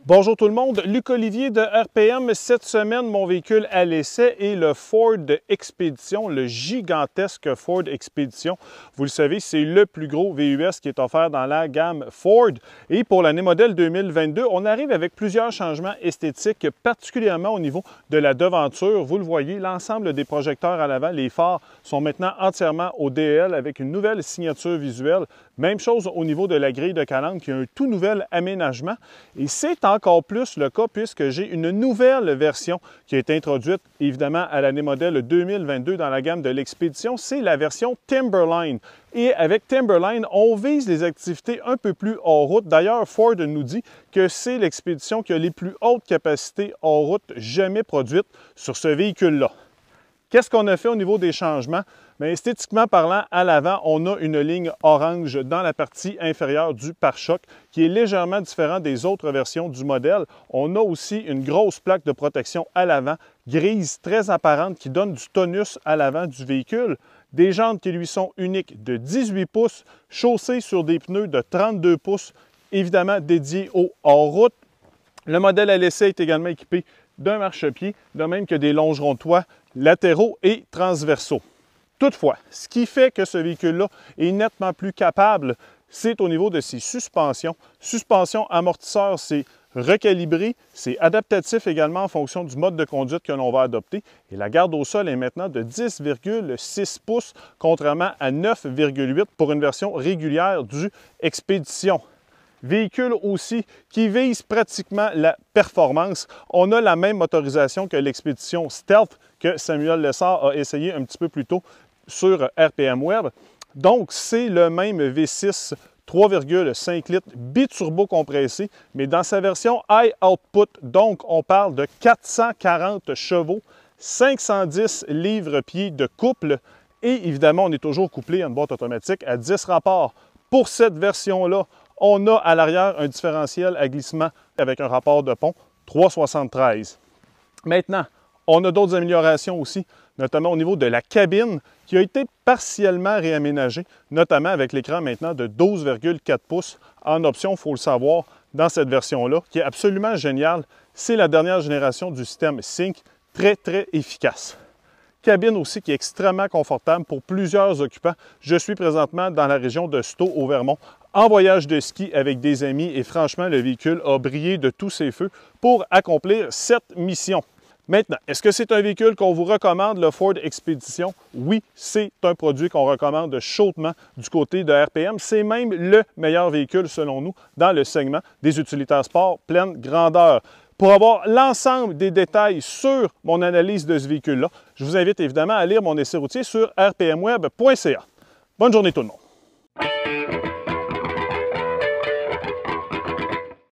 Bonjour tout le monde, Luc Olivier de RPM. Cette semaine, mon véhicule à l'essai est le Ford Expedition, le gigantesque Ford Expedition. Vous le savez, c'est le plus gros VUS qui est offert dans la gamme Ford. Et pour l'année modèle 2022, on arrive avec plusieurs changements esthétiques, particulièrement au niveau de la devanture. Vous le voyez, l'ensemble des projecteurs à l'avant, les phares, sont maintenant entièrement au DL avec une nouvelle signature visuelle. Même chose au niveau de la grille de calandre qui a un tout nouvel aménagement. Et c'est encore plus le cas puisque j'ai une nouvelle version qui a été introduite évidemment à l'année modèle 2022 dans la gamme de l'Expedition. C'est la version Timberline. Et avec Timberline, on vise les activités un peu plus hors route. D'ailleurs, Ford nous dit que c'est l'Expedition qui a les plus hautes capacités hors route jamais produites sur ce véhicule-là. Qu'est-ce qu'on a fait au niveau des changements? Bien, esthétiquement parlant, à l'avant, on a une ligne orange dans la partie inférieure du pare-choc qui est légèrement différente des autres versions du modèle. On a aussi une grosse plaque de protection à l'avant, grise, très apparente, qui donne du tonus à l'avant du véhicule. Des jantes qui lui sont uniques de 18 pouces, chaussées sur des pneus de 32 pouces, évidemment dédiés au hors-route. Le modèle à l'essai est également équipé d'un marchepied, de même que des longerons de toit latéraux et transversaux. Toutefois, ce qui fait que ce véhicule-là est nettement plus capable, c'est au niveau de ses suspensions. Suspension amortisseur, c'est recalibré, c'est adaptatif également en fonction du mode de conduite que l'on va adopter. Et la garde au sol est maintenant de 10,6 pouces, contrairement à 9,8 pour une version régulière du Expedition. Véhicule aussi qui vise pratiquement la performance. On a la même motorisation que l'Expedition Stealth que Samuel Lessard a essayé un petit peu plus tôt sur RPM Web. Donc, c'est le même V6 3,5 litres biturbo compressé, mais dans sa version High Output. Donc, on parle de 440 chevaux, 510 livres-pieds de couple et évidemment, on est toujours couplé à une boîte automatique à 10 rapports. Pour cette version-là, on a à l'arrière un différentiel à glissement avec un rapport de pont 3,73. Maintenant, on a d'autres améliorations aussi, notamment au niveau de la cabine qui a été partiellement réaménagée, notamment avec l'écran maintenant de 12,4 pouces en option, il faut le savoir, dans cette version-là, qui est absolument géniale. C'est la dernière génération du système Sync, très efficace. Cabine aussi qui est extrêmement confortable pour plusieurs occupants. Je suis présentement dans la région de Stowe au Vermont en voyage de ski avec des amis et franchement, le véhicule a brillé de tous ses feux pour accomplir cette mission. Maintenant, est-ce que c'est un véhicule qu'on vous recommande, le Ford Expedition? Oui, c'est un produit qu'on recommande chaudement du côté de RPM. C'est même le meilleur véhicule, selon nous, dans le segment des utilitaires sport pleine grandeur. Pour avoir l'ensemble des détails sur mon analyse de ce véhicule-là, je vous invite évidemment à lire mon essai routier sur rpmweb.ca. Bonne journée tout le monde!